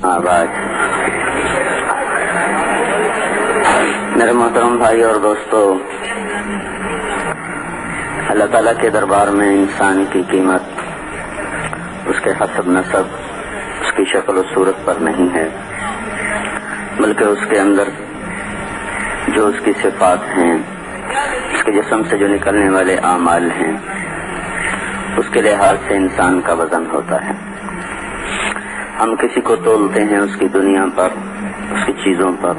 آباد میرے محترم بھائی اور دوستو، اللہ تعالیٰ کے دربار میں انسان کی قیمت اس کے حسب نسب، اس کی شکل و صورت پر نہیں ہے، بلکہ اس کے اندر جو اس کی صفات ہیں، اس کے جسم سے جو نکلنے والے اعمال ہیں، اس کے لحاظ سے انسان کا وزن ہوتا ہے۔ ہم کسی کو تولتے ہیں اس کی دنیا پر، اس کی چیزوں پر،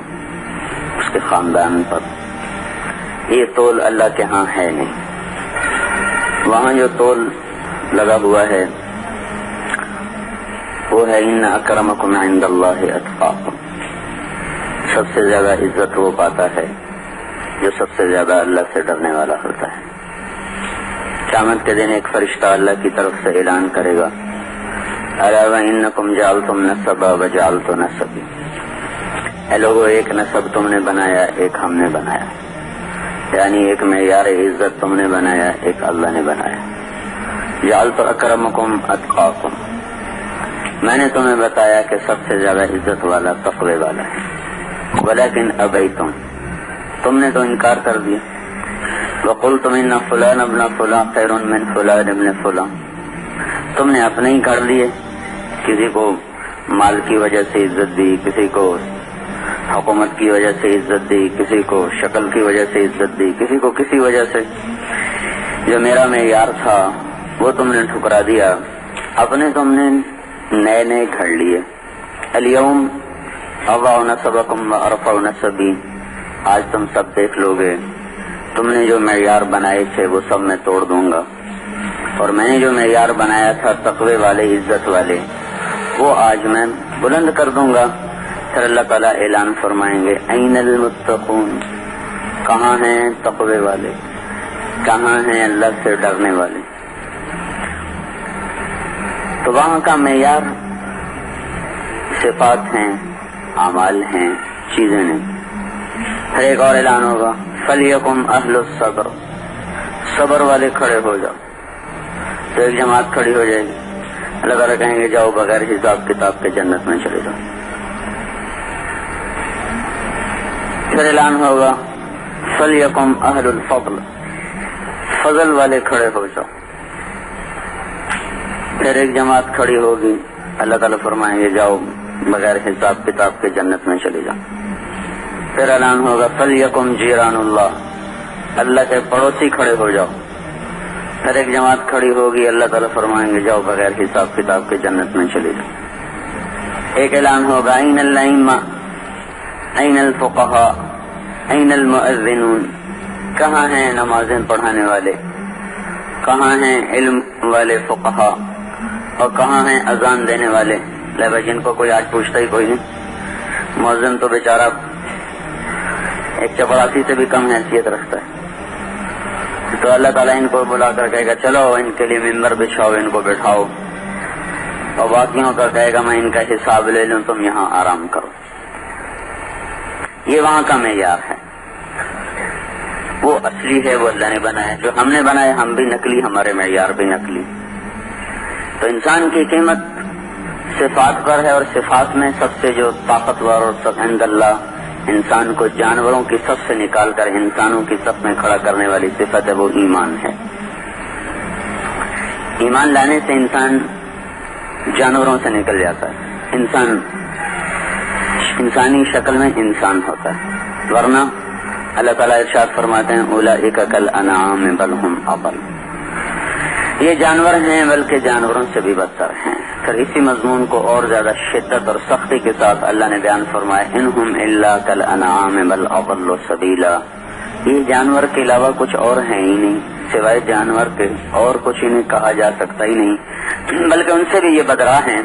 اس کے خاندان پر۔ یہ تول اللہ کے ہاں ہے نہیں۔ وہاں جو تول لگا ہوا ہے وہ ہے ان اکرمکم عند اللہ اتقاکم۔ سب سے زیادہ عزت وہ پاتا ہے جو سب سے زیادہ اللہ سے ڈرنے والا ہوتا ہے۔ قیامت کے دن ایک فرشتہ اللہ کی طرف سے اعلان کرے گا، الا وانکم جعلتم نسبا وجعلت نسبی۔ اے لوگو، ایک نسب تم نے بنایا، ایک ہم نے بنایا، یعنی ایک معیار عزت تم نے بنایا، ایک اللہ نے بنایا۔ جعلت اکرمکم اتقاکم، میں نے تمہیں بتایا کہ سب سے زیادہ عزت والا تقوی والا ہے۔ ولیکن ابیتم، تم نے تو انکار کر دیا۔ وقلتم ان فلان ابن فلان خیر من فلان ابن فلان، تم نے اپنے ہی گھڑ لیے، کسی کو مال کی وجہ سے عزت دی، کسی کو حکومت کی وجہ سے عزت دی، کسی کو شکل کی وجہ سے عزت دی، کسی کو کسی وجہ سے۔ جو میرا معیار تھا وہ تم نے ٹھکرا دیا، اپنے تم نے نئے نئے گھڑ لیے۔ الیوم اضع نسبکم وارفع نسبی، آج تم سب دیکھ لو گے تم نے جو معیار بنائے تھے وہ سب میں توڑ دوں گا، اور میں نے جو معیار بنایا تھا تقوی والے، عزت والے، وہ آج میں بلند کر دوں گا۔ پھر اللہ تعالیٰ اعلان فرمائیں گے، این المتقون، کہاں ہیں تقوی والے، کہاں ہیں اللہ سے ڈرنے والے؟ تو وہاں کا معیار صفات ہیں، اعمال ہیں، چیزیں نہیں۔ پھر ایک اور اعلان ہوگا، فلیکم اہل الصبر، صبر والے کھڑے ہو جاؤ۔ تو ایک جماعت کھڑی ہو جائے گی، اللہ تعالیٰ کہیں گے جاؤ بغیر حساب کتاب کے جنت میں چلے جاؤ۔ پھر اعلان ہوگا، فلیکم اہل الفضل، فضل والے کھڑے ہو جاؤ۔ پھر ایک جماعت کھڑی ہوگی، اللہ تعالیٰ فرمائیں گے جاؤ بغیر حساب کتاب کے جنت میں چلے جاؤ۔ پھر اعلان ہوگا، فلیکم جیران اللہ، اللہ کے پڑوسی کھڑے ہو جاؤ۔ پھر ایک جماعت کھڑی ہوگی، اللہ تعالیٰ فرمائیں گے جاؤ بغیر حساب کتاب کے جنت میں چلے جاؤ۔ ایک اعلان ہوگا، این الائمہ، این الفقہاء، این المؤذنون، کہاں ہیں نمازیں پڑھانے والے، کہاں ہیں علم والے فقہاء، اور کہاں ہیں اذان دینے والے؟ لہذا جن کو کوئی آج پوچھتا ہی کوئی نہیں۔ مؤذن تو بیچارہ ایک چپڑاسی سے بھی کم حیثیت رکھتا ہے، تو اللہ تعالیٰ ان کو بلا کر کہے گا چلو ان کے لیے ممبر بچھاؤ، ان کو بٹھاؤ، اور باقیوں کا کہے گا میں ان کا حساب لے لوں، تم یہاں آرام کرو۔ یہ وہاں کا معیار ہے، وہ اصلی ہے، وہ اللہ نے بنایا۔ جو ہم نے بنایا ہم بھی نقلی، ہمارے معیار بھی نقلی۔ تو انسان کی قیمت صفات پر ہے، اور صفات میں سب سے جو طاقتور اور سب عند اللہ انسان کو جانوروں کی صف سے نکال کر انسانوں کی صف میں کھڑا کرنے والی صفت ہے، وہ ایمان ہے۔ ایمان لانے سے انسان جانوروں سے نکل جاتا ہے، انسان انسانی شکل میں انسان ہوتا ہے، ورنہ اللہ تعالیٰ ارشاد فرماتے ہیں اولئک کالانعام بل ہم اضل، یہ جانور ہیں بلکہ جانوروں سے بھی بدتر ہیں۔ پھر اسی مضمون کو اور زیادہ شدت اور سختی کے ساتھ اللہ نے بیان فرمایا، انہم الا کالانعام بل اضل سبیلا، یہ جانور کے علاوہ کچھ اور ہیں ہی نہیں، سوائے جانور کے اور کچھ انہیں کہا جا سکتا ہی نہیں، بلکہ ان سے بھی یہ بدراہ ہیں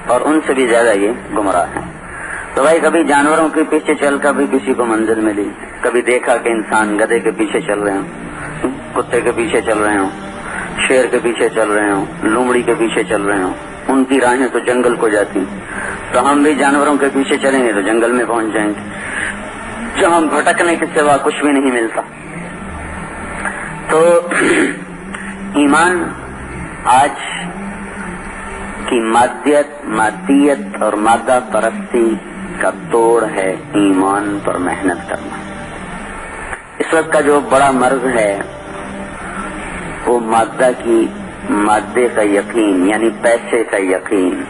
اور ان سے بھی زیادہ یہ گمراہ ہیں۔ تو بھائی کبھی جانوروں کے پیچھے چل کر بھی کسی کو منزل ملی، کبھی دیکھا کہ انسان گدھے کے پیچھے چل رہے ہوں، کتے کے پیچھے چل رہے ہوں، شیر کے پیچھے چل رہے ہوں، لومڑی کے پیچھے چل رہے ہوں، ان کی راہیں تو جنگل کو جاتی، تو ہم بھی جانوروں کے پیچھے چلیں گے تو جنگل میں پہنچ جائیں گے جہاں بھٹکنے کے سوا کچھ بھی نہیں ملتا۔ تو ایمان آج کہ مادیت اور مادہ پرستی کا توڑ ہے ایمان پر محنت کرنا. اس وقت کا جو بڑا مرض ہے وہ مادے کا یقین، یعنی پیسے کا یقین.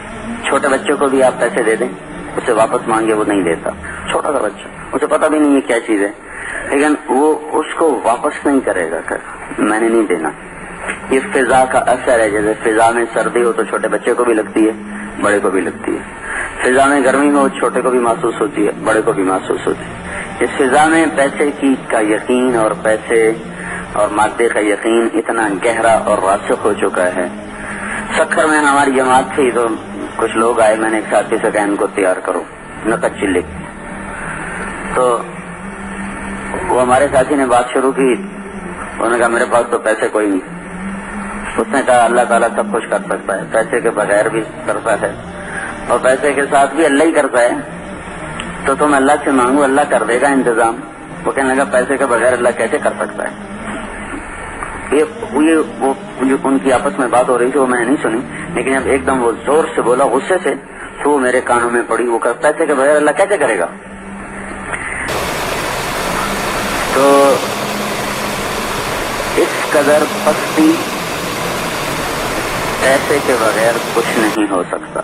چھوٹے بچوں کو بھی آپ پیسے دے دیں، اسے واپس مانگے وہ نہیں دیتا. چھوٹا سا بچہ، اسے پتہ بھی نہیں ہے کیا چیز ہے، لیکن وہ اس کو واپس نہیں کرے گا کہ میں نے نہیں دینا. یہ فضا کا اثر ہے. جیسے فضا میں سردی ہو تو چھوٹے بچے کو بھی لگتی ہے، بڑے کو بھی لگتی ہے. فضا میں گرمی ہو چھوٹے کو بھی محسوس ہوتی ہے، بڑے کو بھی محسوس ہوتی ہے. اس فضا میں پیسے کا یقین اور پیسے اور مادے کا یقین اتنا گہرا اور راسخ ہو چکا ہے. سکھر میں ہماری جماعت تھی تو کچھ لوگ آئے، میں نے ایک ساتھی سے کہا ان کو تیار کرو نقد چلے. تو وہ ہمارے ساتھی نے بات شروع کی، انہوں نے کہا میرے پاس تو پیسے کوئی نہیں. اس نے کہا اللہ تعالیٰ سب کچھ کر سکتا ہے، پیسے کے بغیر بھی کرتا ہے اور پیسے کے ساتھ بھی اللہ ہی کرتا ہے. تو تم اللہ سے مانگو، اللہ کر دے گا انتظام. وہ کہنے لگا پیسے کے بغیر اللہ کیسے کر سکتا ہے. وہ جو ان کی آپس میں بات ہو رہی تھی وہ میں نے نہیں سنی، لیکن جب ایک دم وہ زور سے بولا غصے سے تو وہ میرے کانوں میں پڑی. وہ پیسے کے بغیر اللہ کیسے کرے گا. تو اس قدر پستی پیسے کے بغیر کچھ نہیں ہو سکتا.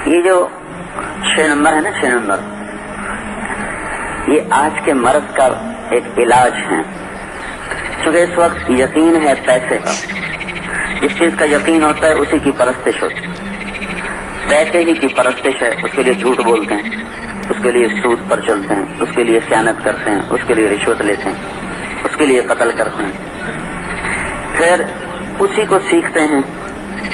یہ جو 6 نمبر ہے نا، 6 نمبر، یہ آج کے مرض کا ایک علاج ہے. کیونکہ اس وقت یقین ہے پیسے کا، جس چیز کا یقین ہوتا ہے اسی کی پرستش ہوتی ہے. پیسے ہی کی پرستش ہے، اس کے لیے جھوٹ بولتے ہیں، اس کے لیے سود پر چلتے ہیں، اس کے لیے خیانت کرتے ہیں، اس کے لیے رشوت لیتے ہیں، اس کے لیے قتل کرتے ہیں. پھر اسی کو سیکھتے ہیں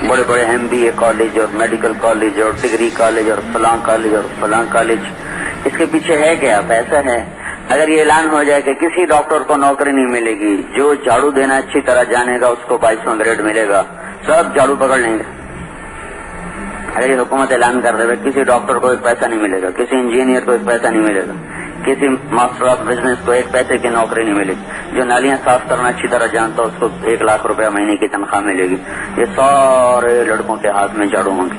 بڑے بڑے MBA کالج اور میڈیکل کالج اور ڈگری کالج اور فلاں کالج اور فلاں کالج. اس کے پیچھے ہے کیا؟ پیسہ ہے. اگر یہ اعلان ہو جائے کہ کسی ڈاکٹر کو نوکری نہیں ملے گی، جو جھاڑو دینا اچھی طرح جانے گا اس کو 22واں گریڈ ملے گا، سب جھاڑو پکڑ لیں گے. اگر یہ حکومت اعلان کر دے کسی ڈاکٹر کو ایک پیسہ نہیں ملے گا، کسی انجینئر کو ایک پیسہ نہیں ملے گا، کسی ماسٹر آف بزنس کو ایک پیسے کی نوکری نہیں ملے گی، جو نالیاں صاف کرنا اچھی طرح جانتا اس کو 1 لاکھ روپے مہینے کی تنخواہ ملے گی، یہ سارے لڑکوں کے ہاتھ میں جھاڑو ہوں گے.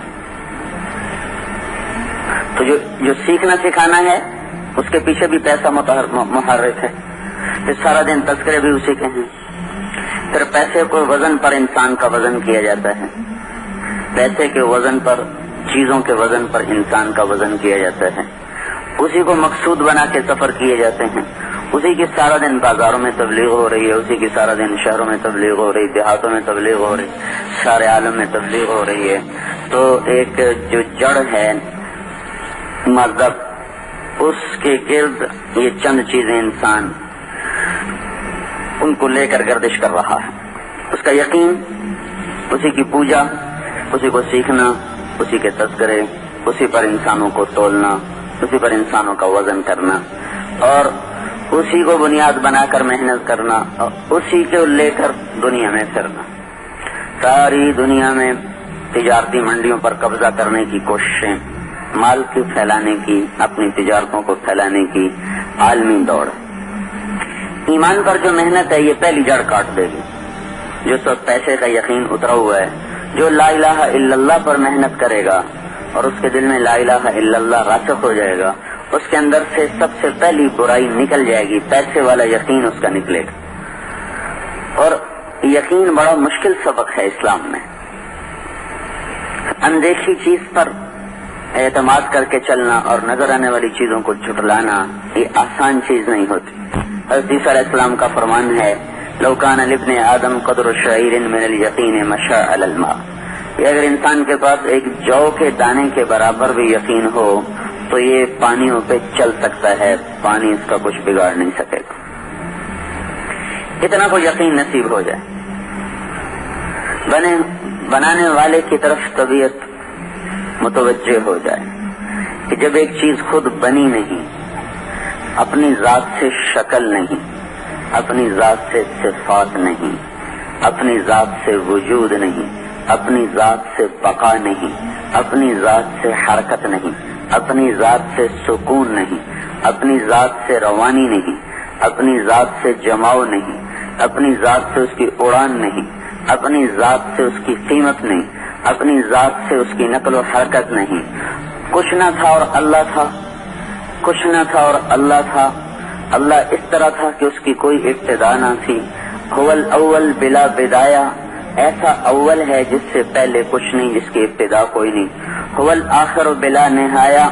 تو جو سیکھنا سکھانا ہے اس کے پیچھے بھی پیسہ محرک ہے. پھر سارا دن تذکرے بھی اسی کے ہیں. پھر پیسے کو وزن پر انسان کا وزن کیا جاتا ہے، پیسے کے وزن پر، چیزوں کے وزن پر انسان کا وزن کیا جاتا ہے. اسی کو مقصود بنا کے سفر کیے جاتے ہیں. اسی کی سارا دن بازاروں میں تبلیغ ہو رہی ہے، اسی کی سارا دن شہروں میں تبلیغ ہو رہی، دیہاتوں میں تبلیغ ہو رہی، سارے عالم میں تبلیغ ہو رہی ہے. تو ایک جو جڑ ہے مذہب، اس کے گرد یہ چند چیزیں انسان ان کو لے کر گردش کر رہا ہے. اس کا یقین، اسی کی پوجا، اسی کو سیکھنا، اسی کے تذکرے، اسی پر انسانوں کو تولنا، اسی پر انسانوں کا وزن کرنا اور اسی کو بنیاد بنا کر محنت کرنا اور اسی کو لے کر دنیا میں پھرنا. ساری دنیا میں تجارتی منڈیوں پر قبضہ کرنے کی کوششیں، مال کی پھیلانے کی، اپنی تجارتوں کو پھیلانے کی عالمی دوڑ. ایمان پر جو محنت ہے یہ پہلی جڑ کاٹ دے گی. جو سب پیسے کا یقین اترا ہوا ہے، جو لا الہ الا اللہ پر محنت کرے گا اور اس کے دل میں لا الہ الا اللہ راسخ ہو جائے گا، اس کے اندر سے سب سے پہلی برائی نکل جائے گی. پیسے والا یقین اس کا نکلے گا. اور یقین بڑا مشکل سبق ہے اسلام میں. اندیکھی چیز پر اعتماد کر کے چلنا اور نظر آنے والی چیزوں کو جھٹلانا یہ آسان چیز نہیں ہوتی. حضرت عیسیٰ علیہ السلام کا فرمان ہے لو کان لابن آدم قدر شعیر من الیقین مشى علی الماء. یہ اگر انسان کے پاس ایک جو کے دانے کے برابر بھی یقین ہو تو یہ پانیوں پہ چل سکتا ہے، پانی اس کا کچھ بگاڑ نہیں سکے گا. اتنا کو یقین نصیب ہو جائے. بنانے والے کی طرف طبیعت متوجہ ہو جائے کہ جب ایک چیز خود بنی نہیں، اپنی ذات سے شکل نہیں، اپنی ذات سے صفات نہیں، اپنی ذات سے وجود نہیں، اپنی ذات سے بقا نہیں، اپنی ذات سے حرکت نہیں، اپنی ذات سے سکون نہیں، اپنی ذات سے روانی نہیں، اپنی ذات سے جماؤ نہیں، اپنی ذات سے اس کی اڑان نہیں، اپنی ذات سے اس کی قیمت نہیں، اپنی ذات سے اس کی نقل و حرکت نہیں. کچھ نہ تھا اور اللہ تھا، کچھ نہ تھا اور اللہ تھا. اللہ اس طرح تھا کہ اس کی کوئی ابتدا نہ تھی. هو الاول بلا بدایا، ایسا اول ہے جس سے پہلے کچھ نہیں، جس کی ابتدا کوئی نہیں. هو الاخر بلا نہایا،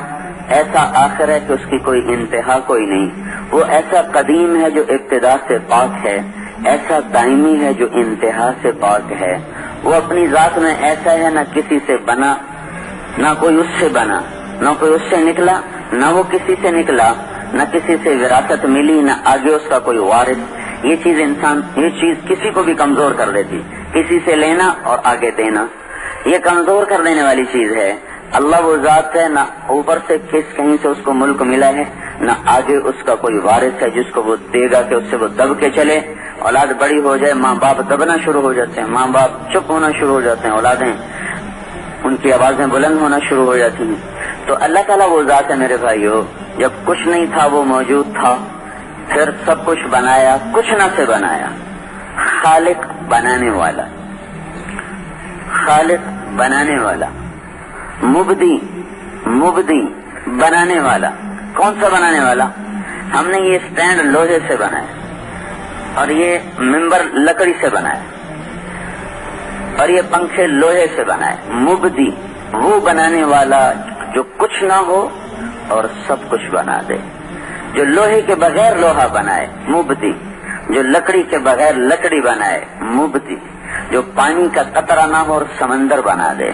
ایسا آخر ہے کہ اس کی کوئی انتہا کوئی نہیں. وہ ایسا قدیم ہے جو ابتدا سے پاک ہے، ایسا دائمی ہے جو انتہا سے پاک ہے. وہ اپنی ذات میں ایسا ہے، نہ کسی سے بنا، نہ کوئی اس سے بنا، نہ کوئی اس سے نکلا، نہ وہ کسی سے نکلا، نہ کسی سے وراثت ملی، نہ آگے اس کا کوئی وارث. یہ چیز کسی کو بھی کمزور کر دیتی، کسی سے لینا اور آگے دینا، یہ کمزور کر دینے والی چیز ہے. اللہ وہ ذات ہے، نہ اوپر سے کہیں سے اس کو ملک ملا ہے، نہ آگے اس کا کوئی وارث ہے جس کو وہ دے گا کہ اس سے وہ دب کے چلے. اولاد بڑی ہو جائے، ماں باپ دبنا شروع ہو جاتے ہیں، ماں باپ چپ ہونا شروع ہو جاتے ہیں، اولادیں ان کی آوازیں بلند ہونا شروع ہو جاتی ہیں. تو اللہ تعالیٰ وہ ذات ہے میرے بھائیو، جب کچھ نہیں تھا وہ موجود تھا، پھر سب کچھ بنایا، کچھ نہ سے بنایا. خالق بنانے والا، خالق بنانے والا، مبدی بنانے والا. کون سا بنانے والا؟ ہم نے یہ سٹینڈ لوہے سے بنایا اور یہ ممبر لکڑی سے بنایا اور یہ پنکھے لوہے سے بنائے. مبدی وہ بنانے والا جو کچھ نہ ہو اور سب کچھ بنا دے، جو لوہے کے بغیر لوہا بنائے. مبدی جو لکڑی کے بغیر لکڑی بنائے. مبدی جو پانی کا قطرہ نہ ہو اور سمندر بنا دے،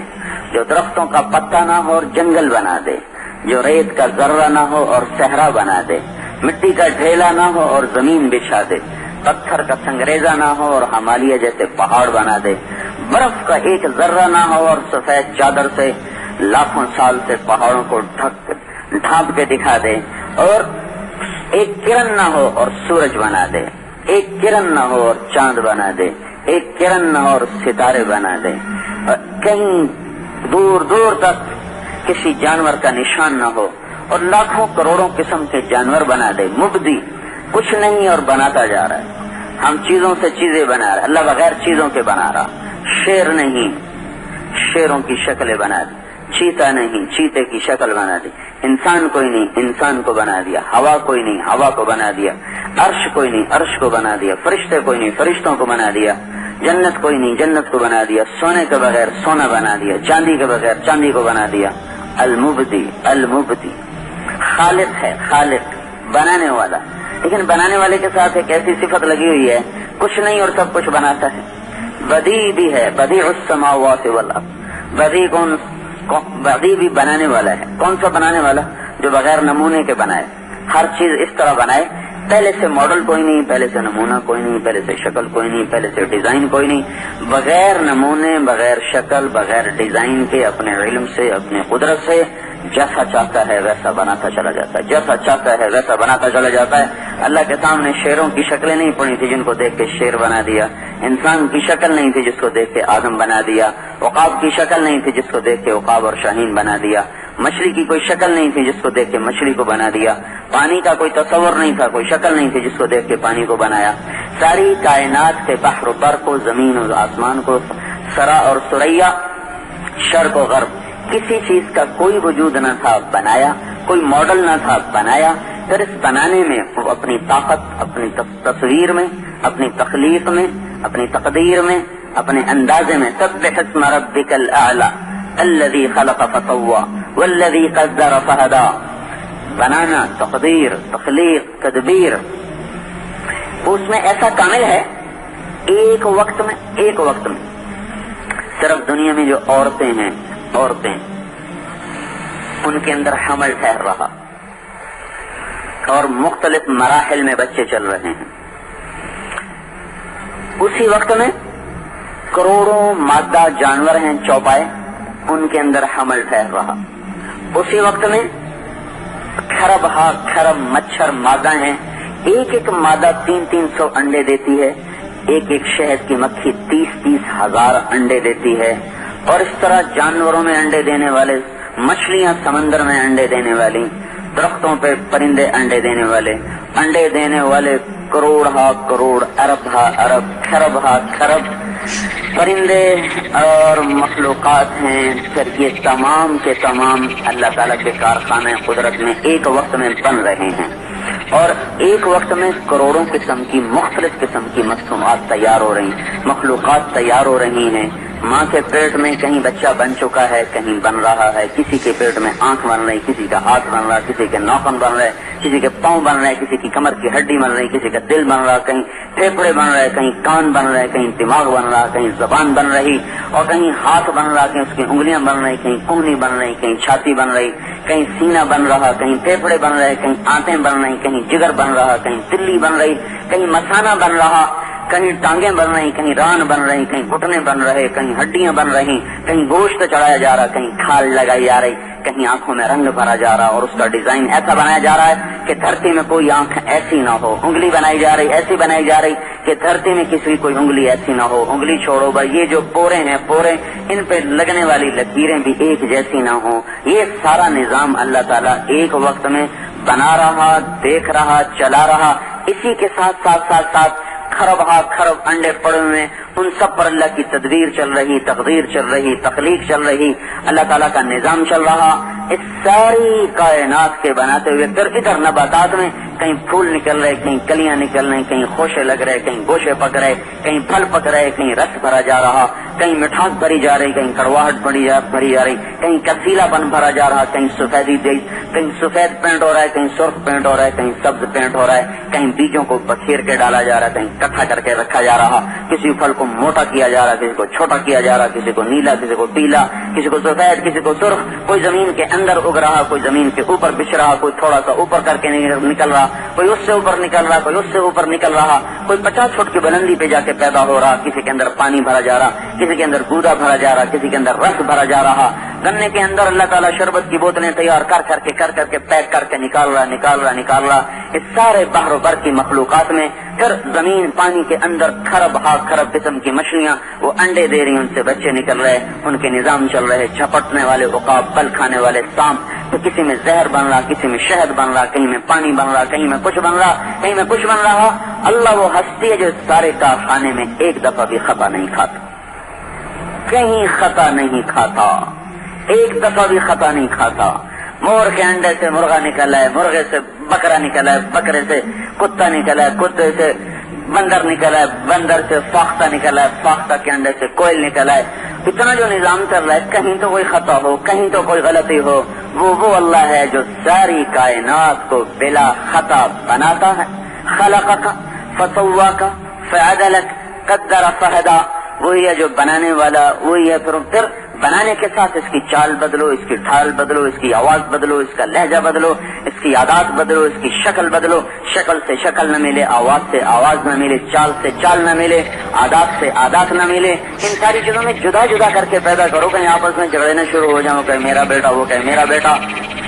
جو درختوں کا پتا نہ ہو اور جنگل بنا دے، جو ریت کا ذرہ نہ ہو اور صحرا بنا دے، مٹی کا ڈھیلا نہ ہو اور زمین بچھا دے، پتھر کا سنگریزہ نہ ہو اور ہمالیہ جیسے پہاڑ بنا دے، برف کا ایک ذرہ نہ ہو اور سفید چادر سے لاکھوں سال سے پہاڑوں کو ڈھانپ کے دکھا دے، اور ایک کرن نہ ہو اور سورج بنا دے، ایک کرن نہ ہو اور چاند بنا دے، ایک کرن نہ ہو اور ستارے بنا دے، اور کہیں دور دور تک کسی جانور کا نشان نہ ہو اور لاکھوں کروڑوں قسم کے جانور بنا دے. مبدی کچھ نہیں اور بناتا جا رہا ہے. ہم چیزوں سے چیزیں بنا رہے، اللہ بغیر چیزوں کے بنا رہا. شیر نہیں، شیروں کی شکلیں بنا دی. چیتا نہیں، چیتے کی شکل بنا دی. انسان کوئی نہیں، انسان کو بنا دیا. ہوا کوئی نہیں، ہوا کو بنا دیا. عرش کوئی نہیں، عرش کو بنا دیا. فرشتے کوئی نہیں، فرشتوں کو بنا دیا. جنت کوئی نہیں، جنت کو بنا دیا. سونے کے بغیر سونا بنا دیا، چاندی کے بغیر چاندی کو بنا دیا. المبدی خالق ہے، خالق بنانے والا. لیکن بنانے والے کے ساتھ ایک ایسی صفت لگی ہوئی ہے، کچھ نہیں اور سب کچھ بناتا ہے. بدیع بھی ہے، بدیع السماوات والارض. بدیع بھی بنانے والا ہے. کون سا بنانے والا؟ جو بغیر نمونے کے بنائے، ہر چیز اس طرح بنائے، پہلے سے ماڈل کوئی نہیں، پہلے سے نمونہ کوئی نہیں، پہلے سے شکل کوئی نہیں، پہلے سے ڈیزائن کوئی نہیں. بغیر نمونے، بغیر شکل، بغیر ڈیزائن کے اپنے علم سے، اپنے قدرت سے جیسا چاہتا ہے ویسا بناتا چلا جاتا ہے، جیسا چاہتا ہے ویسا بناتا چلا جاتا ہے. اللہ کے سامنے شیروں کی شکلیں نہیں پڑی تھی جن کو دیکھ کے شیر بنا دیا. انسان کی شکل نہیں تھی جس کو دیکھ کے آدم بنا دیا. عقاب کی شکل نہیں تھی جس کو دیکھ کے عقاب اور شاہین بنا دیا. مچھلی کی کوئی شکل نہیں تھی جس کو دیکھ کے مچھلی کو بنا دیا. پانی کا کوئی تصور نہیں تھا، کوئی شکل نہیں تھی جس کو دیکھ کے پانی کو بنایا. ساری کائنات کے بحر و بر کو، زمین اور آسمان کو، سرا اور ثریا، شرق و غرب، کسی چیز کا کوئی وجود نہ تھا، بنایا. کوئی ماڈل نہ تھا، بنایا. پھر اس بنانے میں وہ اپنی طاقت، اپنی تصویر میں، اپنی تخلیق میں، اپنی تقدیر میں، اپنے اندازے میں. سبح اسم ربک الاعلی الذی خلق فسوی والذی قدر فہدی. بنانا، تقدیر، تخلیق، تدبیر، اس میں ایسا کامل ہے. ایک وقت میں صرف دنیا میں جو عورتیں ہیں، ان کے اندر حمل ٹھہر رہا اور مختلف مراحل میں بچے چل رہے ہیں. اسی وقت میں کروڑوں مادہ جانور ہیں چوپائے، ان کے اندر حمل ٹھہر رہا. اسی وقت میں کھرب مچھر مادہ ہیں، ایک مادہ 300 انڈے دیتی ہے. ایک شہد کی مکھی 30 ہزار انڈے دیتی ہے. اور اس طرح جانوروں میں انڈے دینے والے، مچھلیاں سمندر میں انڈے دینے والی، درختوں پہ پرندے انڈے دینے والے کروڑ ہا کروڑ، ارب ہا ارب، کھرب ہا کھرب. پرندے اور مخلوقات ہیں، پھر یہ تمام کے تمام اللہ تعالیٰ کے کارخانے قدرت میں ایک وقت میں بن رہے ہیں، اور ایک وقت میں کروڑوں قسم کی مختلف قسم کی مصنوعات تیار ہو رہی ہیں، مخلوقات تیار ہو رہی ہیں۔ ماں کے پیٹ میں کہیں بچہ بن چکا ہے، کہیں بن رہا ہے، کسی کے پیٹ میں آنکھ بن رہی، کسی کا ہاتھ بن رہا، کسی کے ناخن بن رہے، کسی کے پاؤں بن رہے، کسی کی کمر کی ہڈی بن رہی، کسی کا دل بن رہا، کہیں پھیپھڑے بن رہے، کہیں کان بن رہے، کہیں دماغ بن رہا، کہیں زبان بن رہی، اور کہیں ہاتھ بن رہا، کہیں اس کی انگلیاں بن رہی، کہیں کونی بن رہی، کہیں چھاتی بن رہی، کہیں سینہ بن رہا، کہیں پھیپھڑے بن رہے، کہیں آنتیں بن رہی، کہیں جگر بن رہا، کہیں تلی بن رہی، کہیں مثانہ بن رہا، کہیں ٹانگیں بن رہی، کہیں ران بن رہی، کہیں گھٹنے بن رہے، کہیں ہڈیاں بن رہی، کہیں گوشت چڑھایا جا رہا، کہیں کھال لگائی جا رہی، کہیں آنکھوں میں رنگ بھرا جا رہا، اور اس کا ڈیزائن ایسا بنایا جا رہا ہے کہ دھرتی میں کوئی آنکھ ایسی نہ ہو، انگلی بنائی جا رہی ایسی بنائی جا رہی کہ دھرتی میں کسی کوئی انگلی ایسی نہ ہو، انگلی چھوڑو بھائی، یہ جو پورے ہیں پورے، ان پہ لگنے والی لکیریں بھی ایک جیسی نہ ہوں۔ یہ سارا نظام اللہ تعالیٰ ایک وقت میں بنا رہا، دیکھ رہا، چلا رہا۔ اسی کے ساتھ کھرب انڈے پڑے ہوئے، ان سب پر اللہ کی تدبیر چل رہی، تقدیر چل رہی، تخلیق چل رہی، اللہ تعالیٰ کا نظام چل رہا۔ اس ساری کائنات کے بناتے ہوئے پھر ادھر نباتات میں کہیں پھول نکل رہے، کہیں کلیاں نکل رہی، کہیں خوشے لگ رہے، کہیں گوشے پک رہے، کہیں پھل پک رہے، کہیں رس بھرا جا رہا، کہیں مٹھاس بھری جا رہی، کہیں کڑواہٹ بھری جا رہی، کہیں کسیلا پن بھرا جا رہا، کہیں کہیں سفید پینٹ ہو رہا ہے، کہیں سرخ پینٹ ہو رہا ہے، کہیں سبز پینٹ ہو رہا ہے، کہیں بیجوں کو بکھیر کے ڈالا جا رہا ہے، کہیں اکٹھا کر کے رکھا جا رہا، کسی پھل کو موٹا کیا جا رہا، کسی کو چھوٹا کیا جا رہا، کسی کو نیلا، کسی کو پیلا، کسی کو سفید، کسی کو سرخ، کوئی زمین کے اندر اگ رہا، کوئی زمین کے اوپر بچھ رہا، کوئی تھوڑا سا اوپر کر کے نکل رہا، کوئی اس سے اوپر نکل رہا، کوئی اس سے اوپر نکل رہا، کوئی 50 فٹ کی بلندی پہ جا کے پیدا ہو رہا، کسی کے اندر پانی بھرا جا رہا، کسی کے اندر گودا بھرا جا رہا، کسی کے اندر رس بھرا جا رہا۔ گنے کے اندر اللہ تعالیٰ شربت کی بوتلیں تیار کر کے پیک کر کے نکال رہا۔ اس سارے بحر و بر کی مخلوقات میں پھر زمین پانی کے اندر کھرب قسم کی مچھلیاں وہ انڈے دے رہی، ان سے بچے نکل رہے، ان کے نظام چل رہے، جھپٹنے والے عقاب، بل کھانے والے سانپ، تو کسی میں زہر بن رہا، کسی میں شہد بن رہا، کہیں میں پانی بن رہا، کہیں میں کچھ بن رہا۔ اللہ وہ ہستی ہے جو سارے کارخانے میں ایک دفعہ بھی خطا نہیں کھاتا، کہیں خطا نہیں کھاتا، ایک دفعہ بھی خطا نہیں کھاتا۔ مور کے انڈے سے مرغا نکلا ہے، مرغے سے بکرا نکلا ہے، بکرے سے کتا نکلا ہے، کتے سے بندر نکلا ہے، بندر سے فاختہ نکلا ہے، فاختہ کے انڈے سے کوئل نکلا ہے۔ اتنا جو نظام چل رہا ہے، کہیں تو کوئی خطا ہو، کہیں تو کوئی غلطی ہو، وہ اللہ ہے جو ساری کائنات کو بلا خطا بناتا ہے۔ خلقک فسواک فعدلک قدر فہدا، وہی ہے جو بنانے والا، وہی ہے پھر بنانے کے ساتھ اس کی چال بدلو، اس کی ڈھال بدلو، اس کی آواز بدلو، اس کا لہجہ بدلو، اس کی عادات بدلو، اس کی شکل بدلو، شکل سے شکل نہ ملے، آواز سے آواز نہ ملے، چال سے چال نہ ملے، عادات سے عادات نہ ملے، ان ساری چیزوں میں جدا جدا کر کے پیدا کرو، کہیں آپس میں جھگڑنے شروع ہو جاؤ، کہ میرا بیٹا، وہ کہ میرا بیٹا۔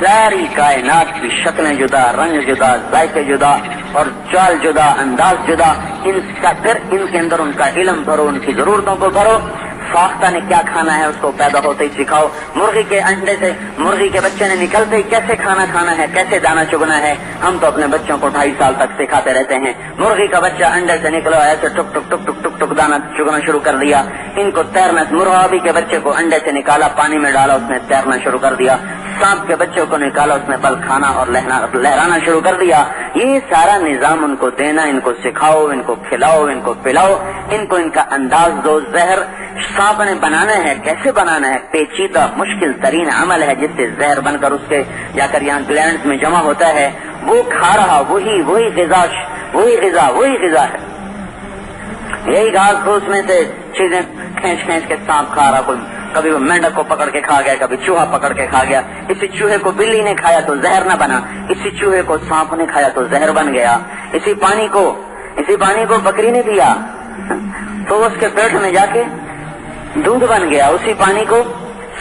ساری کائنات کی شکلیں جدا، رنگ جدا، ذائقے جدا، اور چال جدا، انداز جدا، پھر ان کے اندر ان کا علم بھرو، ان کی ضرورتوں کو بھرو۔ فاختہ نے کیا کھانا ہے اس کو پیدا ہوتے ہی سکھاؤ، مرغی کے انڈے سے مرغی کے بچے نے نکلتے ہی کیسے کھانا کھانا ہے، کیسے دانا چگنا ہے۔ ہم تو اپنے بچوں کو 2.5 سال تک سکھاتے رہتے ہیں، مرغی کا بچہ انڈے سے نکلو، ایسے ٹک ٹک ٹک ٹک ٹک ٹک دانا چگنا شروع کر دیا۔ ان کو تیرنا، مرغابی کے بچے کو انڈے سے نکالا، پانی میں ڈالا، اس نے تیرنا شروع کر دیا۔ سانپ کے بچوں کو نکالا، اس نے پل کھانا اور لہرانا شروع کر دیا۔ یہ سارا نظام ان کو دینا، ان کو سکھاؤ، ان کو کھلاؤ، ان کو پلاؤ، ان کو ان کا انداز دو۔ زہر سانپ نے بنانا ہے، کیسے بنانا ہے؟ پیچیدہ مشکل ترین عمل ہے، جس سے زہر بن کر اس کے جا کر یہاں گلینڈز میں جمع ہوتا ہے، وہ کھا رہا، وہی غذا ہے۔ یہی گھاس پھوس میں سے چیزیں کھینچ کے سانپ کھا رہا، کوئی کبھی وہ مینڈک کو پکڑ کے کھا گیا، کبھی چوہا پکڑ کے کھا گیا۔ اسی چوہے کو بلی نے کھایا تو زہر نہ بنا، اسی چوہے کو سانپ نے کھایا تو زہر بن گیا۔ اسی پانی کو بکری نے پیا تو اس کے پیٹ میں جا کے دودھ بن گیا، اسی پانی کو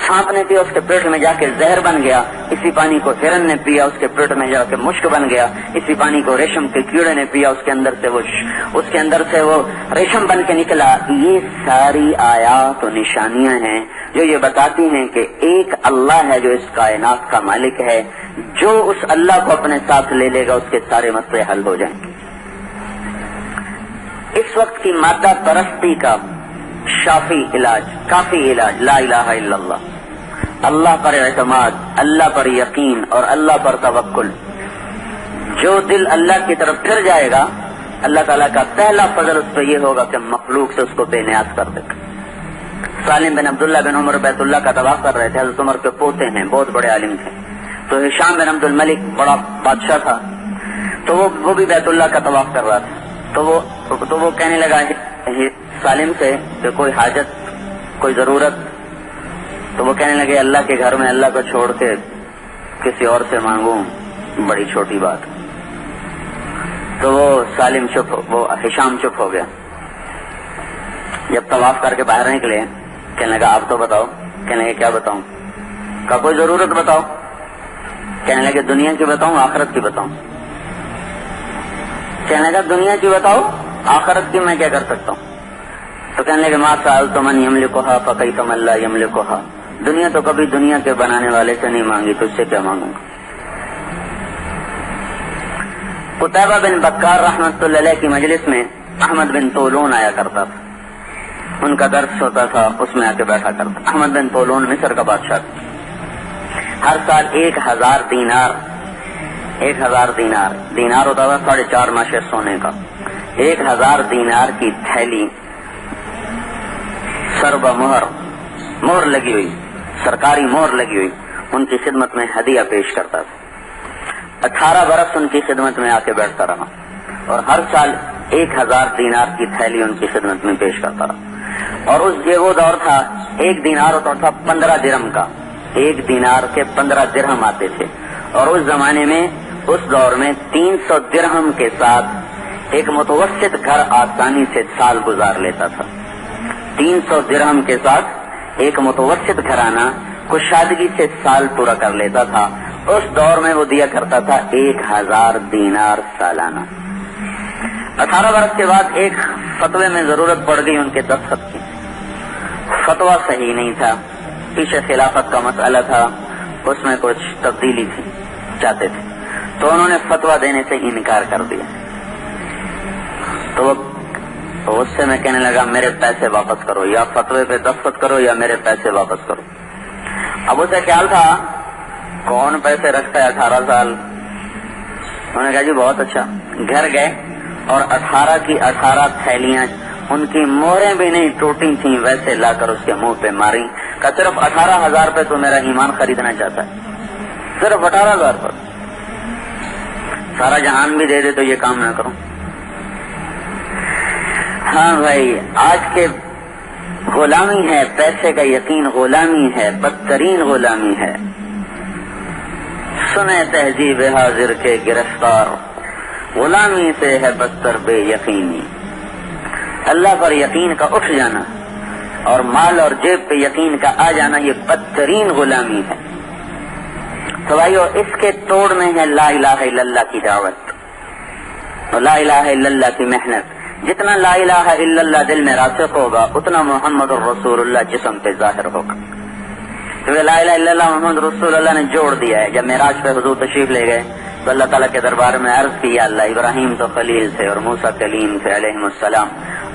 سانپ نے پیا، اس کے پیٹ میں جا کے زہر بن گیا۔ اسی پانی کو ہرن نے پیا، اس کے پیٹ میں جا کے مشک بن گیا۔ اسی پانی کو ریشم کے کیڑے نے پیا، اس کے اندر سے وہ ریشم بن کے نکلا۔ یہ ساری آیات و نشانیاں ہیں جو یہ بتاتی ہیں کہ ایک اللہ ہے جو اس کائنات کا مالک ہے، جو اس اللہ کو اپنے ساتھ لے لے گا اس کے سارے مسئلے حل ہو جائیں گے۔ اس وقت کی مادہ پرستی کا شافی علاج، کافی علاج لا الہ الا اللہ، اللہ پر اعتماد، اللہ پر یقین اور اللہ پر توکل. جو دل اللہ کی طرف پھر جائے گا، اللہ تعالیٰ کا پہلا فضل اس پہ یہ ہوگا کہ مخلوق سے اس کو بے نیاز کر دے گا. سالم بن عبداللہ بن عمر بیت اللہ کا طواف کر رہے تھے، حضرت عمر کے پوتے ہیں، بہت بڑے عالم تھے. تو ہشام بن عبد الملک بڑا بادشاہ تھا، تو وہ بھی بیت اللہ کا طواف کر رہا تھا. تو وہ کہنے لگا سالم سے کہ کوئی حاجت، کوئی ضرورت؟ تو وہ کہنے لگے اللہ کے گھر میں اللہ کو چھوڑ کے کسی اور سے مانگوں، بڑی چھوٹی بات. تو وہ ہشام چپ ہو گیا. جب طواف کر کے باہر نکلے، کہنے لگا آپ تو بتاؤ. کہنے لگے کیا بتاؤں؟ کا کوئی ضرورت بتاؤ. کہنے لگے دنیا کی بتاؤں آخرت کی بتاؤں؟ کہنے لگا دنیا کی بتاؤ، آخرت کی میں کیا کر سکتا ہوں؟ تو کہنے لگے ما سألت من یملکھا فکیف من لا یملکھا، دنیا تو کبھی دنیا کے بنانے والے سے نہیں مانگی، تجھ سے کیا مانگوں گا. قتیبہ بن بکار رحمۃ اللہ علیہ کی مجلس میں احمد بن طولون آیا کرتا تھا، ان کا درس ہوتا تھا، اس میں آ کے بیٹھا کرتا. احمد بن طولون مصر کا بادشاہ تھا. ہر سال 1000 دینار ہوتا تھا، 4.5 ماشے سونے کا. 1000 دینار کی تھیلی سربہ مہر لگی ہوئی، سرکاری مہر لگی ہوئی، ان کی خدمت میں ہدیہ پیش کرتا تھا. 18 برس ان کی خدمت میں آ کے بیٹھتا رہا اور ہر سال 1000 دینار کی تھیلی ان کی خدمت میں پیش کرتا رہا. اور یہ وہ دور تھا، 1 دینار ہوتا تھا 15 درہم کا، 1 دینار کے 15 درہم آتے تھے. اور اس زمانے میں، اس دور میں 300 درہم کے ساتھ ایک متوسط گھر آسانی سے سال گزار لیتا تھا. 300 درہم کے ساتھ ایک متوسط گھرانہ کشادگی سے سال پورا کر لیتا تھا. اس دور میں وہ دیا کرتا تھا 1000 دینار سالانہ. 18 برس کے بعد ایک فتوے میں ضرورت پڑ گئی ان کے دستخط کی. فتویٰ صحیح نہیں تھا، پیچھے خلافت کا مسئلہ تھا، اس میں کچھ تبدیلی تھی، چاہتے تھے. تو انہوں نے فتویٰ دینے سے انکار کر دیا. تو اس سے میں کہنے لگا میرے پیسے واپس کرو، یا فتوے پہ دستخط کرو یا میرے پیسے واپس کرو. اب اسے خیال تھا کون پیسے رکھتا ہے 18 سال. انہوں نے کہا جی بہت اچھا. گھر گئے اور 18 کی 18 تھیلیاں، ان کی مہریں بھی نہیں ٹوٹی تھیں، ویسے لا کر اس کے منہ پہ ماری. کہ صرف 18,000 پہ تو میرا ایمان خریدنا چاہتا ہے، صرف 18,000 پر سارا جہان بھی دے دے تو یہ کام نہ کروں. ہاں بھائی، آج کے غلامی ہے، پیسے کا یقین غلامی ہے، بدترین غلامی ہے. سنے تہذیب حاضر کے گرفتار، غلامی سے ہے بدتر بے یقینی. اللہ پر یقین کا اٹھ جانا اور مال اور جیب پہ یقین کا آ جانا، یہ بدترین غلامی ہے. تو بھائیو، اس کے توڑ میں ہے لا الہ الا اللہ کی دعوت اور لا الہ الا اللہ کی محنت. جتنا لا الہ الا اللہ دل میں راسخ ہوگا، اتنا محمد الرسول اللہ جسم پہ ظاہر ہوگا. کیونکہ لا الہ الا اللہ محمد رسول اللہ نے جوڑ دیا ہے. جب معراج پہ حضور تشریف لے گئے تو اللہ تعالیٰ کے دربار میں عرض کی، یا اللہ، ابراہیم تو خلیل تھے اور موسیٰ کلیم تھے علیہ السلام،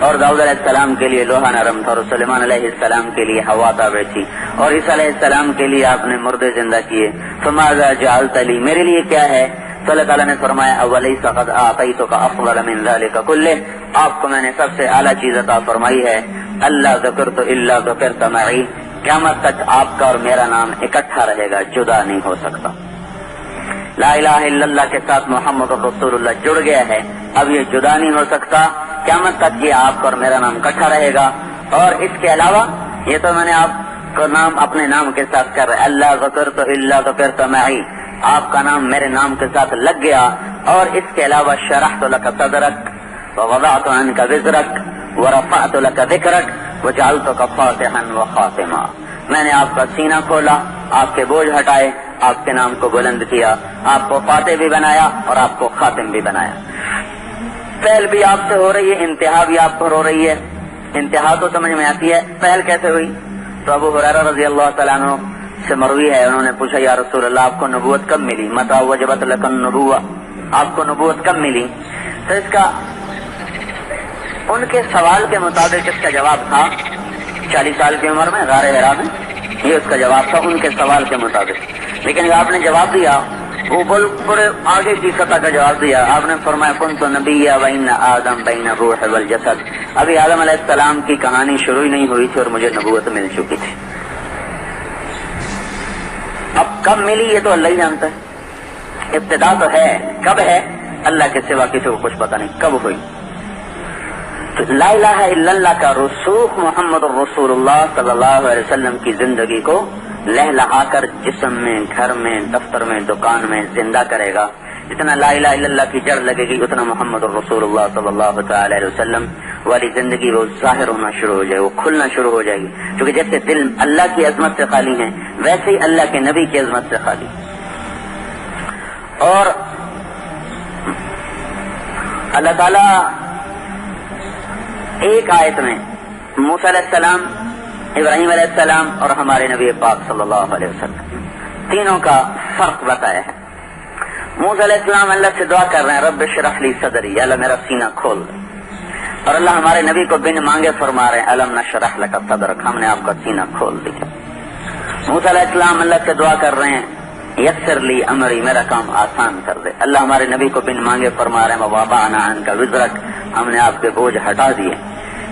اور داؤد علیہ السلام کے لیے لوہا نرم تھا، اور سلیمان علیہ السلام کے لیے ہوا تابع تھی، اور عیسیٰ علیہ السلام کے لیے آپ نے مردے زندہ کیے. فماذا جعلت لی، میرے لیے کیا ہے؟ تو اللہ تعالیٰ نے فرمایا اولیس قد اعطیتک افضل من ذلک کلہ، آپ کو میں نے سب سے اعلیٰ چیز عطا فرمائی ہے. اللہ ذکرت الا ذکرت معی، قیامت تک آپ کا اور میرا نام اکٹھا رہے گا، جدا نہیں ہو سکتا. لا الہ الا اللہ کے ساتھ محمد رسول اللہ جڑ گیا ہے، اب یہ جدا نہیں ہو سکتا. قیامت تک یہ آپ کا اور میرا نام اکٹھا رہے گا. اور اس کے علاوہ یہ تو میں نے آپ کا نام اپنے نام کے ساتھ کر رہا ہے، اللہ ذکرت الا ذکرت معی، آپ کا نام میرے نام کے ساتھ لگ گیا. اور اس کے علاوہ شرحت لک صدرک ووضعت عنک وزرک ورفعت لک ذکرک وجعلتک فاتحا وخاتما، میں نے آپ کا سینہ کھولا، آپ کے بوجھ ہٹائے، آپ کے نام کو بلند کیا، آپ کو فاتح بھی بنایا اور آپ کو خاتم بھی بنایا. پہل بھی آپ سے ہو رہی ہے، انتہا بھی آپ پر ہو رہی ہے. انتہا تو سمجھ میں آتی ہے، پہل کیسے ہوئی؟ تو ابو ہریرہ رضی اللہ تعالیٰ عنہ سے مروی ہے، انہوں نے پوچھا یا رسول اللہ، آپ کو نبوت کب ملی؟ متى وجبت لک النبوۃ، آپ کو نبوت کب ملی؟ تو اس کا ان کے سوال کے مطابق اس کا جواب تھا 40 سال کی عمر میں غار حرا میں. یہ اس کا جواب تھا ان کے سوال کے مطابق. لیکن آپ نے جواب دیا وہ بڑے آگے کی سطح کا جواب دیا. آپ نے فرمایا کنت نبیّا وإن آدم بین الروح والجسد. ابھی آدم علیہ السلام کی کہانی شروع ہی نہیں ہوئی تھی اور مجھے نبوت مل چکی تھی. اب کب ملی یہ تو اللہ ہی جانتا ہے. ابتدا تو ہے, کب ہے اللہ کے سوا کسی کو کچھ پتہ نہیں کب ہوئی. تو لا الہ الا اللہ کا رسوخ محمد الرسول اللہ صلی اللہ علیہ وسلم کی زندگی کو لہلہا کر جسم میں, گھر میں, دفتر میں, دکان میں زندہ کرے گا. جتنا لا الہ الا اللہ کی جڑ لگے گی اتنا محمد الرسول اللہ صلی اللہ تعالی علیہ وسلم والی زندگی وہ ظاہر ہونا شروع ہو جائے, وہ کھلنا شروع ہو جائے گی. کیونکہ جیسے دل اللہ کی عظمت سے خالی ہیں ویسے ہی اللہ کے نبی کی عظمت سے خالی. اور اللہ تعالی ایک آیت میں موسیٰ علیہ السلام, ابراہیم علیہ السلام اور ہمارے نبی پاک صلی اللہ علیہ وسلم تینوں کا فرق بتایا ہے. موسیٰ علیہ السلام اللہ سے دعا کر رہے ہیں رب اشرح لی صدری, اللہ میرا سینہ کھول دے. اور اللہ ہمارے نبی کو بن مانگے فرما رہے ہیں الم نشرح لک صدرک, ہم نے آپ کا سینہ کھول دیا. موسیٰ علیہ السلام اللہ سے دعا کر رہے ہیں یسر لی امری, میرا کام آسان کر دے. اللہ ہمارے نبی کو بن مانگے فرما رہے ہیں ووضعنا عنک وزرک, ہم نے آپ کے بوجھ ہٹا دیے.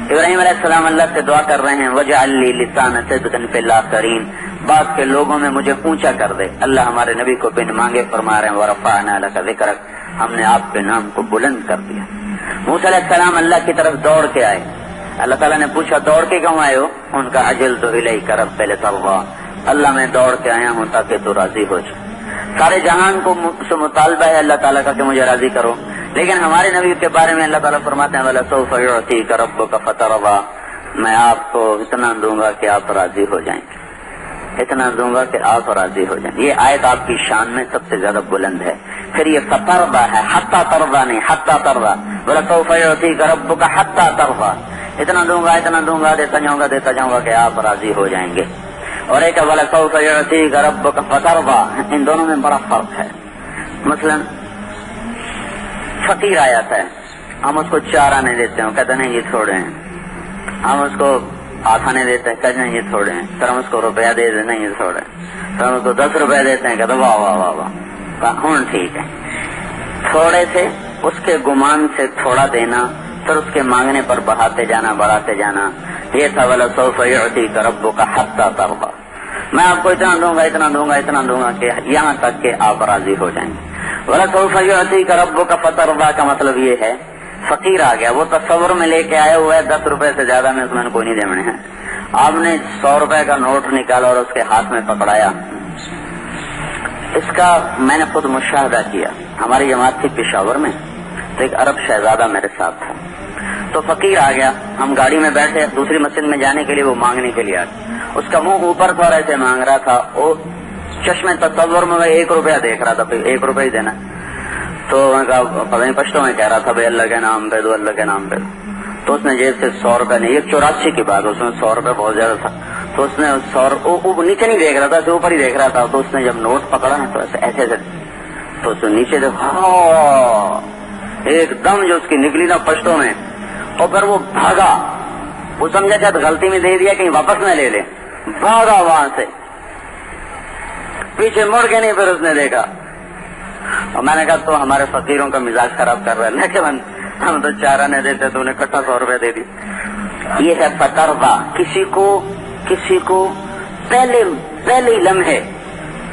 ابراہیم علیہ السلام اللہ سے دعا کر رہے ہیں وجعل لی لسان صدق فی الاخرین, بعد کے لوگوں میں مجھے اونچا کر دے. اللہ ہمارے نبی کو بن مانگے فرما رہے ہیں ورفعنا لک ذکرک, ہم نے آپ کے نام کو بلند کر دیا. موسیٰ علیہ السلام اللہ کی طرف دوڑ کے آئے. اللہ تعالیٰ نے پوچھا دوڑ کے کیوں آئے ہو؟ ان کا عجلت الیک رب لترضی, اللہ میں دوڑ کے آیا ہوں تاکہ تو راضی ہو جائے. سارے جہان کو سے مطالبہ ہے اللہ تعالیٰ کا کہ مجھے راضی کرو, لیکن ہمارے نبی کے بارے میں اللہ تعالیٰ فرماتے ہیں وَلَسَوْفَ يُعْطِيكَ رَبُّكَ فَتَرْضَىٰ, میں آپ کو اتنا دوں گا کہ آپ راضی ہو جائیں گے, اتنا دوں گا کہ آپ راضی ہو جائیں. یہ آیت آپ کی شان میں سب سے زیادہ بلند ہے. پھر یہ فترضیٰ ہے, حتیٰ ترضیٰ نہیں, حتیٰ ترضیٰ. وَلَسَوْفَ يُعْطِيكَ رَبُّكَ حَتَّىٰ تَرْضَىٰ, اتنا دوں گا دیتا جاؤں گا کہ آپ راضی ہو جائیں گے. اور ایک وَلَسَوْفَ يُعْطِيكَ رَبُّكَ فَتَرْضَىٰ, ان دونوں میں بڑا فرق ہے. مثلا فقیر آیا تھا, ہم اس کو 4 آنے دیتے ہیں, کہتے ہیں یہ تھوڑے ہیں. ہم اس کو 8 آنے دیتے ہیں, کہتے ہیں یہ تھوڑے ہیں. پھر ہم اس کو روپیہ دے دیتے ہیں, یہ تھوڑے ہیں. پھر ہم اس کو 10 روپے دیتے ہیں, کہتے ہیں واہ واہ واہ واہ, ہوں ٹھیک ہے. تھوڑے سے اس کے گمان سے تھوڑا دینا, پھر اس کے مانگنے پر بڑھاتے جانا. یہ تھا وَلَسَوْفَ يُعْطِيكَ رَبُّكَ حَتَّىٰ تَرْضَىٰ, میں آپ کو اتنا دوں گا کہ یہاں تک کہ آپ راضی ہو جائیں گے. وَلَسَوْفَ يُعْطِيكَ رَبُّكَ فَتَرْضَىٰ کا مطلب یہ ہے فقیر آ گیا, وہ تصور میں لے کے آئے ہوا ہے 10 روپے سے زیادہ میں اس میں کوئی نہیں دینے ہیں. آپ نے 100 روپے کا نوٹ نکالا اور اس کے ہاتھ میں پکڑایا. اس کا میں نے خود مشاہدہ کیا. ہماری جماعت تھی پشاور میں, تو ایک عرب شہزادہ میرے ساتھ تھا. تو فقیر آ گیا, ہم گاڑی میں بیٹھے دوسری مسجد میں جانے کے لیے, وہ مانگنے کے لیے آ گیا. اس کا منہ اوپر تھا اور ایسے مانگ رہا تھا. وہ چشمے تصور میں 1 روپیہ دیکھ رہا تھا, 1 روپیہ ہی دینا. تو میں کہا پتہ نہیں پشتوں میں کہہ رہا تھا بھائی اللہ کے نام پہ دو, اللہ کے نام پہ. تو اس نے جیب سے 100 روپے نہیں, 84 کی بات, اس میں 100 روپے بہت زیادہ تھا. تو اس نے 100 نیچے نہیں دیکھ رہا تھا, اوپر ہی دیکھ رہا تھا. تو اس نے جب نوٹ پکڑا نا تو ایسے تو اس نے نیچے دیکھا, ایک دم جو اس کی نکلی نا پشتوں میں, اور پھر وہ بھاگا. وہ سمجھا شاید غلطی میں دے دیا کہیں واپس نہ لے لے, بھاگا وہاں سے, پیچھے مڑ کے نہیں. پھر اس نے دیکھا اور میں نے کہا تو ہمارے فقیروں کا مزاج خراب کر رہا ہے. لیکن ہم تو 4 آنے دیتے تو انہیں اکٹھا 100 روپے دے دی. یہ ہے فترضیٰ, کسی کو پہلے لمحے,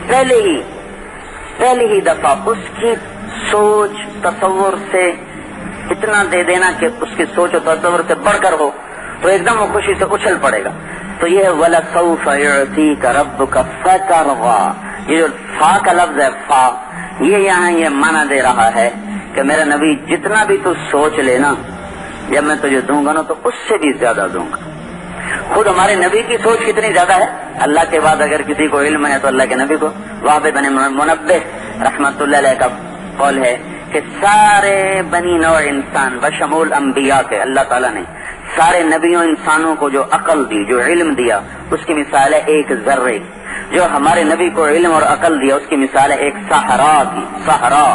پہلی ہی دفعہ اس کی سوچ تصور سے اتنا دے دینا کہ اس کی سوچ اور تصور سے بڑھ کر ہو, تو ایک دم وہ خوشی سے اچھل پڑے گا. تو یہ وَلَسَوْفَ يُعْطِيكَ رَبُّكَ فَتَرْضَىٰ, یہ جو فا کا لفظ ہے, فا, یہ یہاں یہ معنی دے رہا ہے کہ میرا نبی جتنا بھی تو سوچ لینا, جب میں تجھے دوں گا نا تو اس سے بھی زیادہ دوں گا. خود ہمارے نبی کی سوچ کتنی زیادہ ہے. اللہ کے بعد اگر کسی کو علم ہے تو اللہ کے نبی کو. وہاں پہ بن منبہ رحمت اللہ علیہ کا قول ہے کہ سارے بنی نوع انسان بشمول انبیاء کے اللہ تعالیٰ نے سارے نبیوں انسانوں کو جو عقل دی, جو علم دیا, اس کی مثال ہے ایک ذرے. جو ہمارے نبی کو علم اور عقل دیا اس کی مثال ہے ایک صحرا کی, صحرا.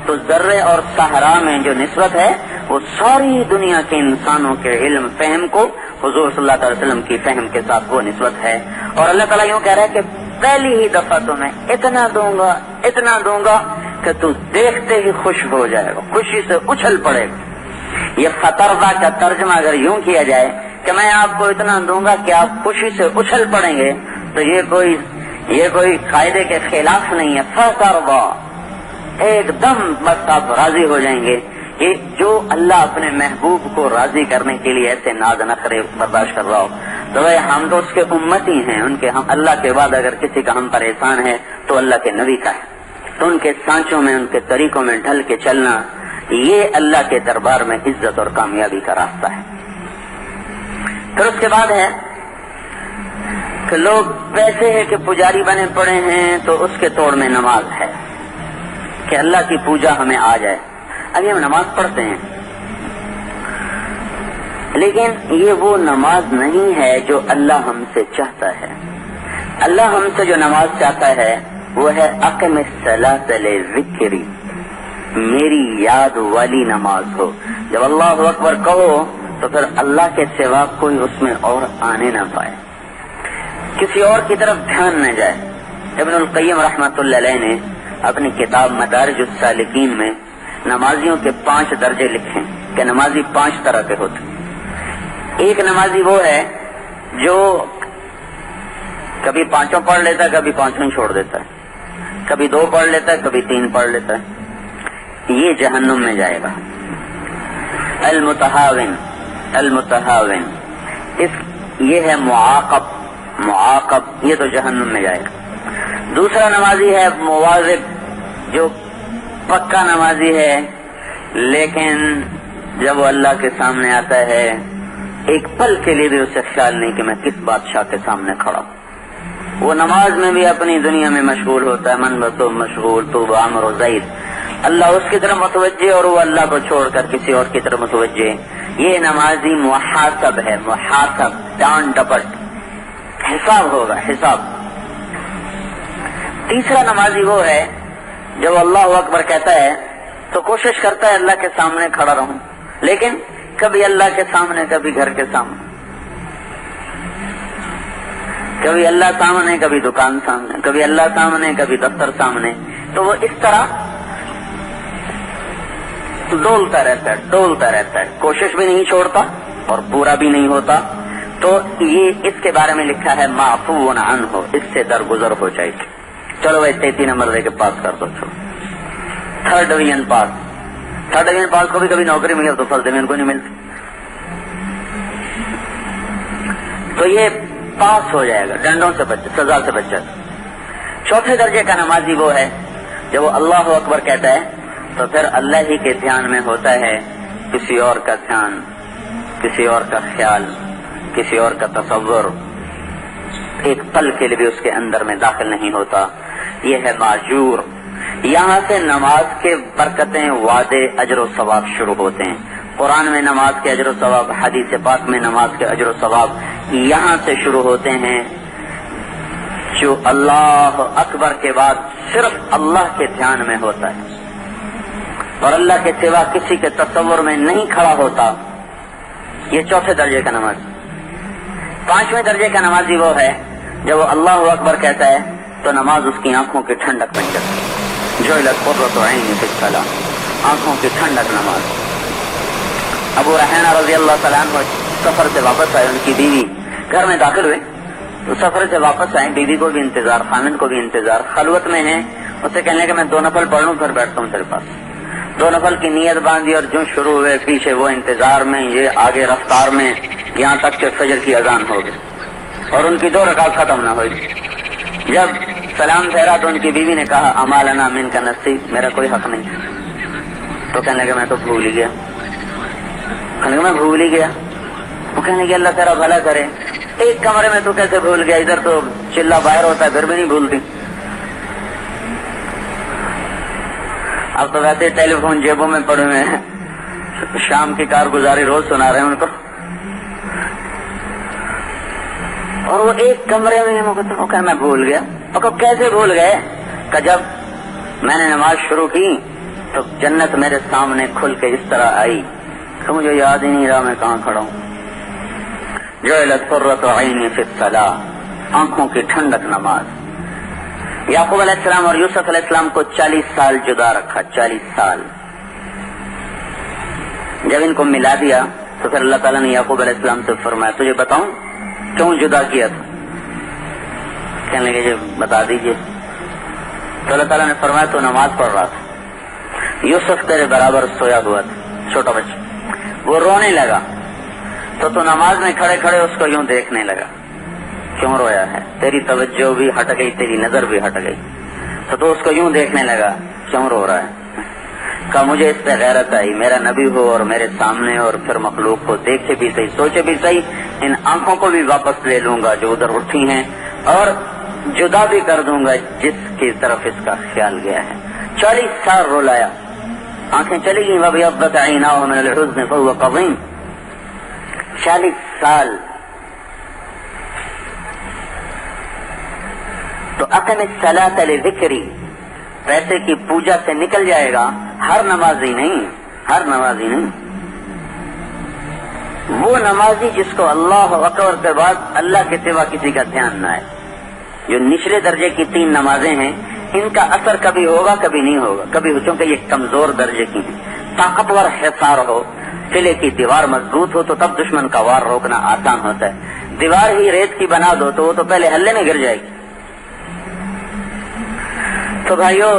تو ذرے اور صحرا میں جو نسبت ہے وہ ساری دنیا کے انسانوں کے علم فہم کو حضور صلی اللہ علیہ وسلم کی فہم کے ساتھ وہ نسبت ہے. اور اللہ تعالیٰ یوں کہہ رہا ہے کہ پہلی ہی دفعہ تمہیں اتنا دوں گا کہ تو دیکھتے ہی خوش ہو جائے گا, خوشی سے اچھل پڑے گا. یہ فترضہ کا ترجمہ اگر یوں کیا جائے کہ میں آپ کو اتنا دوں گا کہ آپ خوشی سے اچھل پڑیں گے, تو یہ کوئی قاعدے کے خلاف نہیں ہے. فترضہ ایک دم بس آپ راضی ہو جائیں گے. کہ جو اللہ اپنے محبوب کو راضی کرنے کے لیے ایسے ناز نخرے برداشت کر رہا ہو, تو بھائی ہم تو اس کے امتی ہیں, ہم اللہ کے بعد اگر کسی کا ہم پر احسان ہے تو اللہ کے نبی کا ہے. تو ان کے سانچوں میں, ان کے طریقوں میں ڈھل کے چلنا, یہ اللہ کے دربار میں عزت اور کامیابی کا راستہ ہے. پھر اس کے بعد ہے کہ لوگ ویسے ہیں کہ پجاری بنے پڑے ہیں تو اس کے توڑ میں نماز ہے کہ اللہ کی پوجا ہمیں آ جائے. ابھی ہم نماز پڑھتے ہیں, لیکن یہ وہ نماز نہیں ہے جو اللہ ہم سے چاہتا ہے. اللہ ہم سے جو نماز چاہتا ہے وہ ہے اقم الصلاۃ لذکری, میری یاد والی نماز ہو. جب اللہ اکبر کہو تو پھر اللہ کے سوا کوئی اس میں اور آنے نہ پائے, کسی اور کی طرف دھیان نہ جائے. ابن القیم رحمۃ اللہ علیہ نے اپنی کتاب مدارج السالکین میں نمازیوں کے 5 درجے لکھے کہ نمازی 5 طرح کے ہوتے ہیں. ایک نمازی وہ ہے جو کبھی 5 پڑھ لیتا ہے, کبھی 5 چھوڑ دیتا ہے, کبھی 2 پڑھ لیتا ہے, کبھی 3 پڑھ لیتا ہے. یہ جہنم میں جائے گا. المتہاون یہ ہے معاقب, یہ تو جہنم میں جائے گا. دوسرا نمازی ہے مواظب, جو پکا نمازی ہے, لیکن جب وہ اللہ کے سامنے آتا ہے ایک پل کے لیے بھی اسے خیال نہیں کہ میں کس بادشاہ کے سامنے کھڑا ہوں. وہ نماز میں بھی اپنی دنیا میں مشغول ہوتا ہے, من بسو مشغول تو عامر و زید, اللہ اس کی طرف متوجہ اور وہ اللہ کو چھوڑ کر کسی اور کی طرف متوجہ. یہ نمازی محاسب ہے, محاسب, ڈانٹ ڈپٹ, حساب ہوگا, حساب. تیسرا نمازی وہ ہے جب اللہ اکبر کہتا ہے تو کوشش کرتا ہے اللہ کے سامنے کھڑا رہوں, لیکن کبھی اللہ کے سامنے, کبھی گھر کے سامنے, کبھی اللہ سامنے, کبھی دکان سامنے, کبھی اللہ سامنے, کبھی دفتر سامنے. تو وہ اس طرح ڈولتا رہتا ہے, کوشش بھی نہیں چھوڑتا اور پورا بھی نہیں ہوتا. تو یہ اس کے بارے میں لکھا ہے معفو عنہ, اس سے درگزر ہو جائے گی. چلو بھائی 33 نمبر دے کے پاس کر دو. چلو 3rd ڈویژن پاس کو بھی کبھی نوکری ملی تو فرسٹ ڈویژن کو نہیں ملتی, تو یہ پاس ہو جائے گا, ڈنڈوں سے بچ, سزا سے بچ جائے. 4تھے درجے کا نمازی وہ ہے جب وہ اللہ اکبر کہتا ہے تو پھر اللہ ہی کے دھیان میں ہوتا ہے, کسی اور کا دھیان, کسی اور کا خیال, کسی اور کا تصور ایک پل کے لیے بھی اس کے اندر میں داخل نہیں ہوتا. یہ ہے ماجور. یہاں سے نماز کے برکتیں, وعدے, اجر و ثواب شروع ہوتے ہیں. قرآن میں نماز کے اجر و ثواب, حدیث پاک میں نماز کے اجر و ثواب یہاں سے شروع ہوتے ہیں. جو اللہ اکبر کے بعد صرف اللہ کے دھیان میں ہوتا ہے اور اللہ کے سوا کسی کے تصور میں نہیں کھڑا ہوتا, یہ 4تھے درجے کا نماز. 5ویں درجے کا نمازی وہ ہے جب وہ اللہ اکبر کہتا ہے تو نماز اس کی آنکھوں کی ٹھنڈک بن جاتی ہے. جعلت قرۃ عینی فی الصلاۃ, آنکھوں کی ٹھنڈک نماز. ابو ریحانہ رضی اللہ تعالیٰ عنہ سفر سے واپس آئے, ان کی بیوی گھر میں داخل ہوئے تو سفر سے واپس آئے, بیوی کو بھی انتظار, خامن کو بھی انتظار, خلوت میں ہیں. اسے کہنے لگے میں 2 نفل پڑھ لوں پھر بیٹھتا ہوں تیرے پاس. 2 نفل کی نیت باندھی اور جو شروع ہوئے, پیچھے وہ انتظار میں, یہ آگے رفتار میں, یہاں تک کہ فجر کی اذان ہو گئی اور ان کی 2 رکعت ختم نہ ہوئی. جب سلام ٹھہرا تو ان کی بیوی نے کہا اما لنا من کا نصیب, میرا کوئی حق نہیں. تو کہنے لگے میں تو بھول ہی گیا. کہنے لگے میں بھول ہی گیا. وہ کہنے لگے اللہ تیرا بھلا کرے, ایک کمرے میں تو کیسے بھول گیا, ادھر تو چلا باہر ہوتا ہے پھر بھی نہیں بھولتی. اب تو ویسے ٹیلی فون جیبوں میں پڑے ہوئے ہیں, شام کی کارگزاری روز سنا رہے ہیں ان کو, اور وہ ایک کمرے میں میں بھول گیا. اور کیسے بھول گئے کہ جب میں نے نماز شروع کی تو جنت میرے سامنے کھل کے اس طرح آئی کہ مجھے یاد ہی نہیں رہا میں کہاں کھڑا ہوں. جعلت قرۃ عینی فی الصلاۃ، آنکھوں کی ٹھنڈک نماز. یعقوب علیہ السلام اور یوسف علیہ السلام کو 40 سال جدا رکھا، 40 سال. جب ان کو ملا دیا تو پھر اللہ تعالیٰ نے یعقوب علیہ السلام سے فرمایا تجھے بتاؤں کیوں جدا کیا تھا؟ کہنے لگے جی بتا دیجئے. تو اللہ تعالیٰ نے فرمایا تو نماز پڑھ رہا تھا، یوسف تیرے برابر سویا ہوا تھا، چھوٹا بچہ، وہ رونے لگا تو نماز میں کھڑے کھڑے اس کو یوں دیکھنے لگا کیوں رویا ہے، تیری توجہ بھی ہٹ گئی، تیری نظر بھی ہٹ گئی، تو اس کو یوں دیکھنے لگا کیوں رو رہا ہے. کہا مجھے اس پہ غیرت آئی، میرا نبی ہو اور میرے سامنے، اور پھر مخلوق کو دیکھے بھی صحیح، سوچے بھی صحیح، ان آنکھوں کو بھی واپس لے لوں گا جو ادھر اٹھی ہیں، اور جدا بھی کر دوں گا جس کی طرف اس کا خیال گیا ہے. 40 سال رولایا، آنکھیں چلی گئی. وَبِيَضَّتْ عَيْنَاهُ مِنَ الْحُزْنِ فَهُوَ قَضِيمٌ. 40 سال. تو اقم الصلاۃ لذکری، پیسے کی پوجا سے نکل جائے گا. ہر نمازی نہیں، ہر نمازی نہیں، وہ نمازی جس کو اللہ اکبر کے بعد اللہ کے سوا کسی کا دھیان نہ آئے. جو نچلے درجے کی 3 نمازیں ہیں ان کا اثر کبھی ہوگا کبھی نہیں ہوگا، کبھی چونکہ یہ کمزور درجے کی ہیں. طاقتور حصار ہو، قلعے کی دیوار مضبوط ہو تو تب دشمن کا وار روکنا آسان ہوتا ہے. دیوار ہی ریت کی بنا دو تو وہ تو پہلے ہلے میں گر جائے گی. تو بھائیو،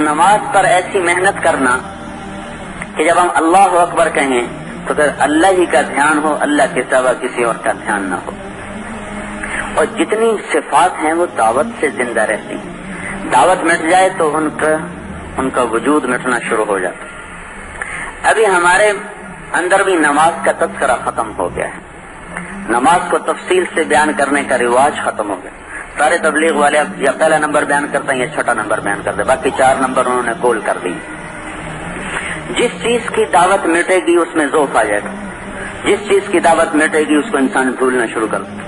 نماز پر ایسی محنت کرنا کہ جب ہم اللہ اکبر کہیں تو پھر اللہ ہی کا دھیان ہو، اللہ کے سوا کسی اور کا دھیان نہ ہو. اور جتنی صفات ہیں وہ دعوت سے زندہ رہتی ہیں. دعوت مٹ جائے تو ان کا وجود مٹنا شروع ہو جاتا ہے. ابھی ہمارے اندر بھی نماز کا تذکرہ ختم ہو گیا ہے، نماز کو تفصیل سے بیان کرنے کا رواج ختم ہو گیا. سارے تبلیغ والے اب یا پہلا نمبر بیان کرتے ہیں یا چھٹا نمبر بیان کرتے ہیں، باقی 4 نمبر انہوں نے کول کر دی. جس چیز کی دعوت مٹے گی اس میں ذوق آ جائے گا، جس چیز کی دعوت مٹے گی اس کو انسان بھولنا شروع کر دیتا.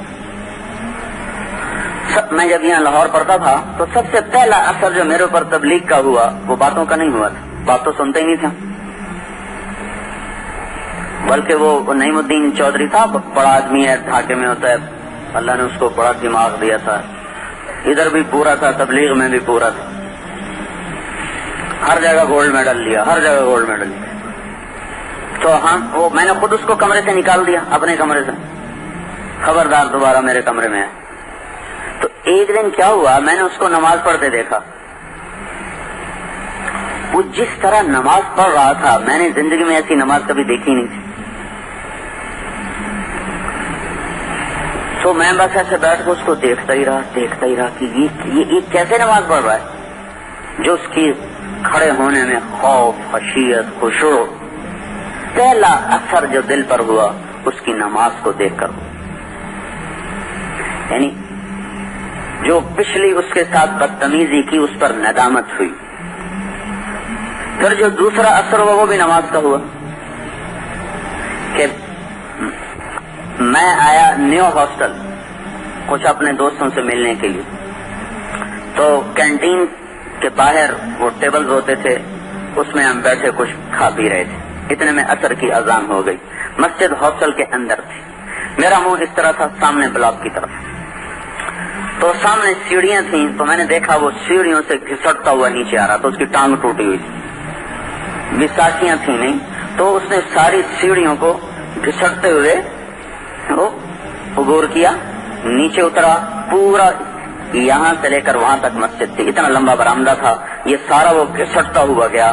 میں جب یہاں لاہور پڑھتا تھا تو سب سے پہلا اثر جو میرے اوپر تبلیغ کا ہوا وہ باتوں کا نہیں ہوا تھا، بات تو سنتے ہی نہیں تھا، بلکہ وہ نعیم الدین چودھری تھا، بڑا آدمی ہے، ڈھاکے میں ہوتا ہے، اللہ نے اس کو بڑا دماغ دیا تھا، ادھر بھی پورا تھا، تبلیغ میں بھی پورا تھا، ہر جگہ گولڈ میڈل لیا، ہر جگہ گولڈ میڈل لیا. تو وہ میں نے خود اس کو کمرے سے نکال دیا، اپنے کمرے سے، خبردار دوبارہ میرے کمرے میں ہے. تو ایک دن کیا ہوا، میں نے اس کو نماز پڑھتے دیکھا. وہ جس طرح نماز پڑھ رہا تھا میں نے زندگی میں ایسی نماز کبھی دیکھی نہیں تھی. تو میں بس ایسے بیٹھ کے اس کو دیکھتا ہی رہا کہ یہ کیسے نماز پڑھ رہا ہے، جو اس کی کھڑے ہونے میں خوف، خشیت، خشوع. پہلا اثر جو دل پر ہوا اس کی نماز کو دیکھ کر ہوا. یعنی جو پچھلی اس کے ساتھ بدتمیزی کی اس پر ندامت ہوئی. پھر جو دوسرا اثر ہوا وہ بھی نماز کا ہوا کہ میں آیا نیو ہاسٹل کچھ اپنے دوستوں سے ملنے کے لیے. تو کینٹین کے باہر وہ ٹیبلز ہوتے تھے، اس میں ہم بیٹھے کچھ کھا پی رہے تھے. اتنے میں عصر کی اذان ہو گئی. مسجد ہاسٹل کے اندر تھی، میرا منہ اس طرح تھا سامنے بلاک کی طرف. تو سامنے سیڑھیاں تھیں تو میں نے دیکھا وہ سیڑھیوں سے گھسٹتا ہوا نیچے آ رہا، تو اس کی ٹانگ ٹوٹی ہوئی تھی. وساکیاں تھیں نہیں، تو اس نے ساری سیڑھیوں کو گھسٹتے ہوئے عبور کیا، نیچے اترا. پورا یہاں سے لے کر وہاں تک مسجد تھی، اتنا لمبا برآمدہ تھا، یہ سارا وہ گھسٹتا ہوا گیا.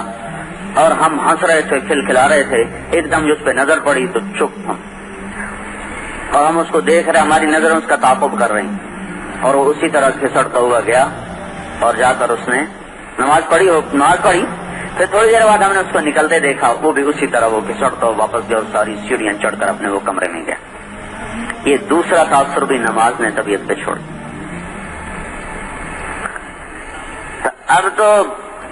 اور ہم ہنس رہے تھے، کھلکھلا رہے تھے. ایک دم جو اس پہ نظر پڑی تو چپ ہم، اور ہم اس کو دیکھ رہے، ہماری نظریں اس کا تعاقب کر رہی. اور وہ اسی طرح گھسٹتا ہوا گیا اور جا کر اس نے نماز پڑھی. پھر تھوڑی دیر بعد ہم نے اس کو نکلتے دیکھا، وہ بھی اسی طرح وہ گھسٹتا ہوا واپس گیا اور ساری سیڑھیاں چڑھ کر اپنے وہ کمرے میں گیا. یہ دوسرا تاثر بھی نماز نے طبیعت پہ چھوڑ. اب تو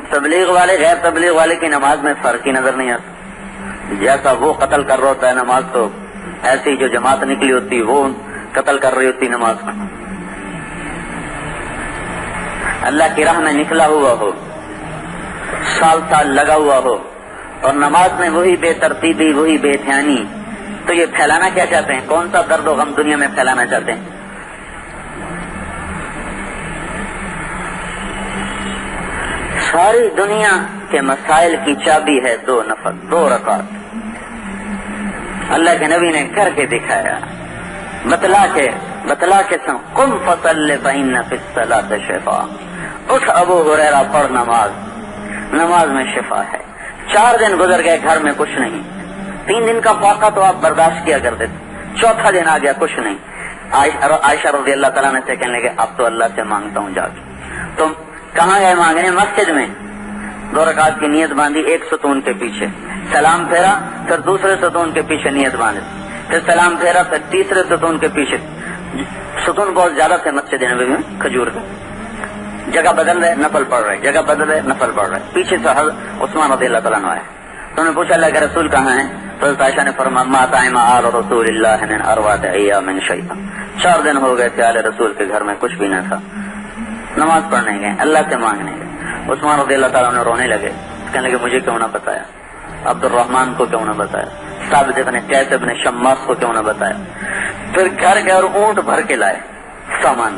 تبلیغ والے غیر تبلیغ والے کی نماز میں فرق ہی نظر نہیں آتا. جیسا وہ قتل کر رہا ہوتا ہے نماز، تو ایسی جو جماعت نکلی ہوتی وہ قتل کر رہی ہوتی نماز کو. اللہ کی راہ میں نکلا ہوا ہو، سال لگا ہوا ہو، اور نماز میں وہی بے ترتیبی، وہی بے دھیانی، تو یہ پھیلانا کیا چاہتے ہیں؟ کون سا درد و غم دنیا میں پھیلانا چاہتے ہیں؟ ساری دنیا کے مسائل کی چابی ہے 2 نفل 2 رکعت. اللہ کے نبی نے کر کے دکھایا، بتلا کے قم فصل فإن فی الصلاۃ شفاء. اٹھ ابو ہریرہ پڑھ نماز میں شفا ہے. 4 دن گزر گئے، گھر میں کچھ نہیں. 3 دن کا فاقہ تو آپ برداشت کیا کرتے تھے، 4تھا دن آ گیا کچھ نہیں. عائشہ رضی اللہ تعالیٰ نے سے کہنے لگے اب تو اللہ سے مانگتا ہوں جا کے. تم کہاں گئے مانگنے؟ مسجد میں 2 رکعت کی نیت باندھی، 1 ستون کے پیچھے سلام پھیرا، پھر دوسرے ستون کے پیچھے نیت باندھی، پھر سلام پھیرا، پھر تیسرے ستون کے پیچھے. ستون بہت زیادہ تھے مسجد نبوی میں کھجور کے. جگہ بدل رہے نفل پڑھ رہے، جگہ بدل رہے نفل پڑھ رہے. پیچھے سے حضرت عثمان رضی اللہ تعالیٰ عنہ آئے تو انہوں نے پوچھا اللہ کے رسول کہاں ہیں؟ تو حضرت عائشہ نے فرمایا ما طعم آل رسول اللہ من 4 ایام شیئا. 4 دن ہو گئے تھے آل رسول کے گھر میں کچھ بھی نہ تھا. نماز پڑھنے گئے، اللہ سے مانگنے گئے. عثمان رضی اللہ تعالیٰ عنہ رونے لگے، کہنے لگے مجھے کیوں نہ بتایا، عبد الرحمن کو کیوں نہ بتایا، ثابت ابن قیس ابن شماس کو کیوں نہ بتایا. پھر گھر گئے اور اونٹ بھر کے لائے سامان،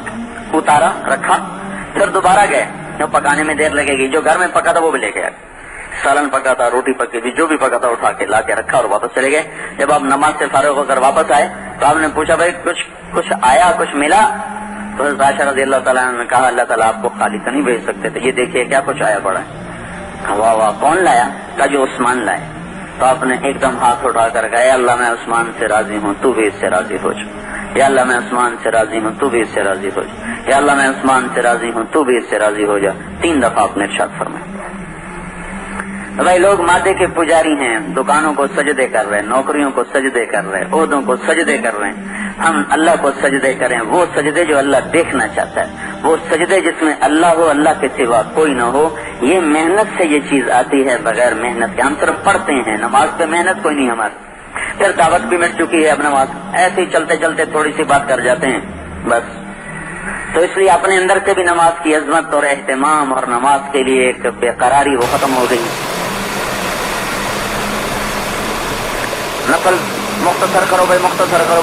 اتارا رکھا. پھر دوبارہ گئے، جو پکانے میں دیر لگے گی، جو گھر میں پکا تھا وہ بھی لے کے آئے. سالن پکا تھا، روٹی پکی تھی، جو بھی پکا تھا اٹھا کے لا کے رکھا اور واپس چلے گئے. جب آپ نماز سے فارغ ہو کر واپس آئے تو آپ نے پوچھا بھائی کچھ آیا، کچھ ملا؟ تو حضرت عائشہ رضی اللہ تعالیٰ عنہ نے کہا اللہ تعالیٰ آپ کو خالی تو نہیں بھیج سکتے تھے، یہ دیکھیے کیا کچھ آیا پڑا ہے. واہ واہ، کون لایا؟ کہا جو عثمان لائے. تو آپ نے ایک دم ہاتھ اٹھا کر کہا یا اللہ میں عثمان سے راضی ہوں، تو بھی اس سے راضی ہو جا. یا اللہ میں عثمان سے راضی ہوں، تو بھی اس سے راضی ہو جا. یا اللہ میں عثمان سے راضی ہوں، تو بھی اس سے راضی ہو جا. 3 دفعہ آپ نے ارشاد فرمایا. بھائی لوگ مادے کے پجاری ہیں، دکانوں کو سجدے کر رہے ہیں، نوکریوں کو سجدے کر رہے ہیں، عہدوں کو سجدے کر رہے ہیں. ہم اللہ کو سجدے کریں، وہ سجدے جو اللہ دیکھنا چاہتا ہے، وہ سجدے جس میں اللہ ہو، اللہ کے سوا کوئی نہ ہو. یہ محنت سے یہ چیز آتی ہے، بغیر محنت کے. ہم صرف پڑھتے ہیں، نماز پہ محنت کوئی نہیں ہماری. پھر دعوت بھی مٹ چکی ہے، اب نماز ایسے ہی چلتے چلتے تھوڑی سی بات کر جاتے ہیں بس. تو اس لیے اپنے اندر سے بھی نماز کی عظمت اور اہتمام اور نماز کے لیے ایک بے قراری وہ ختم ہو گئی. نفل مختصر کرو بھائی، مختصر کرو.